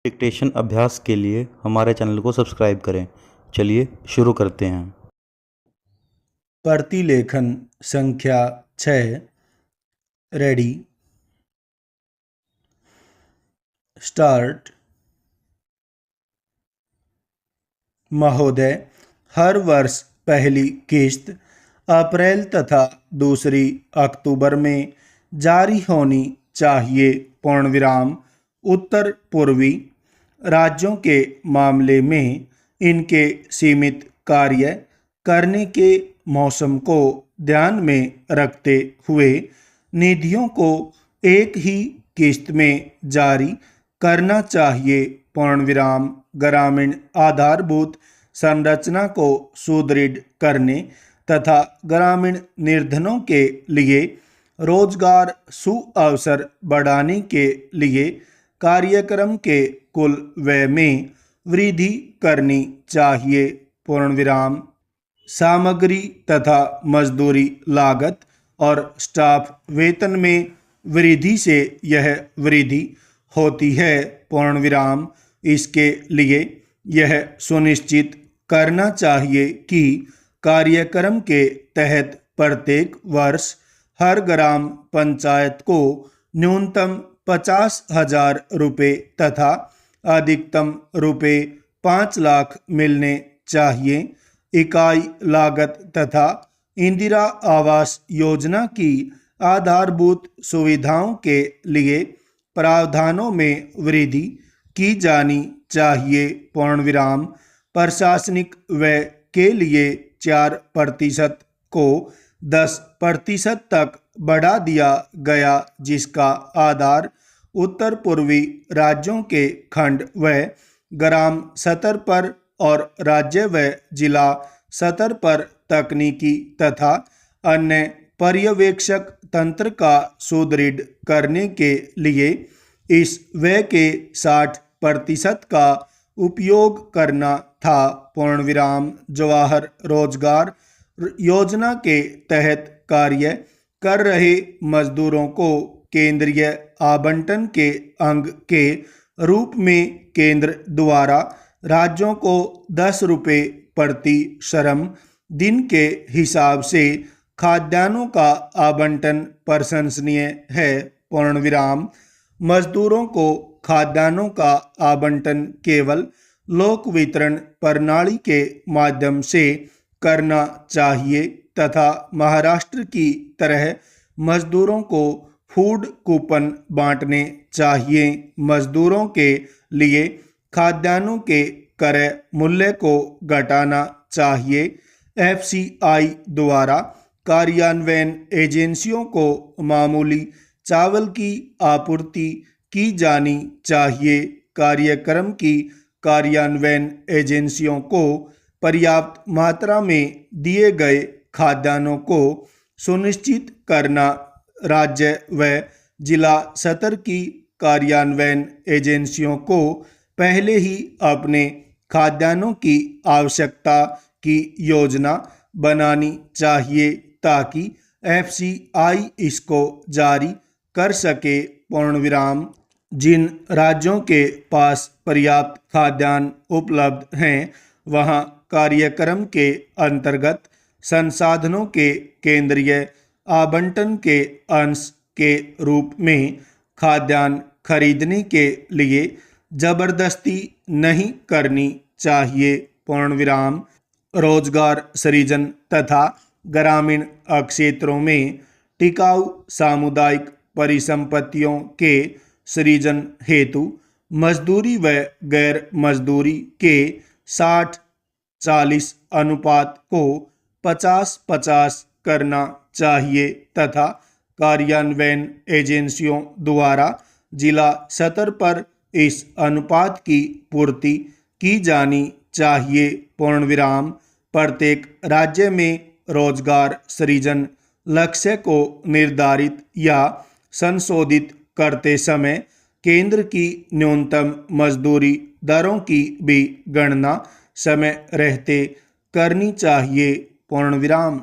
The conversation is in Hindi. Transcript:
डिक्टेशन अभ्यास के लिए हमारे चैनल को सब्सक्राइब करें। चलिए शुरू करते हैं। प्रतिलेखन संख्या 6। Ready, start. महोदय, हर वर्ष पहली किस्त अप्रैल तथा दूसरी अक्टूबर में जारी होनी चाहिए। पूर्णविराम। उत्तर पूर्वी राज्यों के मामले में इनके सीमित कार्य करने के मौसम को ध्यान में रखते हुए निधियों को एक ही किस्त में जारी करना चाहिए। पूर्णविराम। ग्रामीण आधारभूत संरचना को सुदृढ़ करने तथा ग्रामीण निर्धनों के लिए रोजगार सुअवसर बढ़ाने के लिए कार्यक्रम के कुल व्यय में वृद्धि करनी चाहिए। पूर्णविराम। सामग्री तथा मजदूरी लागत और स्टाफ वेतन में वृद्धि से यह वृद्धि होती है। पूर्णविराम। इसके लिए यह सुनिश्चित करना चाहिए कि कार्यक्रम के तहत प्रत्येक वर्ष हर ग्राम पंचायत को न्यूनतम 50,000 रुपये तथा अधिकतम रुपये 5 लाख मिलने चाहिए। इकाई लागत तथा इंदिरा आवास योजना की आधारभूत सुविधाओं के लिए प्रावधानों में वृद्धि की जानी चाहिए। पूर्णविराम। प्रशासनिक व्यय के लिए 4% को 10% तक बढ़ा दिया गया, जिसका आधार उत्तर पूर्वी राज्यों के खंड व ग्राम स्तर पर और राज्य व जिला स्तर पर तकनीकी तथा अन्य पर्यवेक्षक तंत्र का सुदृढ़ करने के लिए इस व्यय के 60% का उपयोग करना था। पूर्णविराम। जवाहर रोजगार योजना के तहत कार्य कर रहे मजदूरों को केंद्रीय आवंटन के अंग के रूप में केंद्र द्वारा राज्यों को 10 रुपये प्रति श्रम दिन के हिसाब से खाद्यान्नों का आवंटन प्रशंसनीय है। पूर्णविराम। मजदूरों को खाद्यान्नों का आवंटन केवल लोक वितरण प्रणाली के माध्यम से करना चाहिए तथा महाराष्ट्र की तरह मजदूरों को फूड कूपन बांटने चाहिए। मजदूरों के लिए खाद्यान्नों के क्रय मूल्य को घटाना चाहिए। FCI द्वारा कार्यान्वयन एजेंसियों को मामूली चावल की आपूर्ति की जानी चाहिए। कार्यक्रम की कार्यान्वयन एजेंसियों को पर्याप्त मात्रा में दिए गए खाद्यान्नों को सुनिश्चित करना राज्य व जिला स्तर की कार्यान्वयन एजेंसियों को पहले ही अपने खाद्यान्नों की आवश्यकता की योजना बनानी चाहिए ताकि FCI इसको जारी कर सके। पूर्णविराम। जिन राज्यों के पास पर्याप्त खाद्यान्न उपलब्ध हैं वहां कार्यक्रम के अंतर्गत संसाधनों के केंद्रीय आवंटन के अंश के रूप में खाद्यान्न खरीदने के लिए जबरदस्ती नहीं करनी चाहिए। पूर्णविराम। रोजगार सृजन तथा ग्रामीण क्षेत्रों में टिकाऊ सामुदायिक परिसंपत्तियों के सृजन हेतु मजदूरी व गैर मजदूरी के 60-40 अनुपात को 50-50 करना चाहिए तथा कार्यान्वयन एजेंसियों द्वारा जिला स्तर पर इस अनुपात की पूर्ति की जानी चाहिए। पूर्णविराम। प्रत्येक राज्य में रोजगार सृजन लक्ष्य को निर्धारित या संशोधित करते समय केंद्र की न्यूनतम मजदूरी दरों की भी गणना समय रहते करनी चाहिए। पूर्णविराम।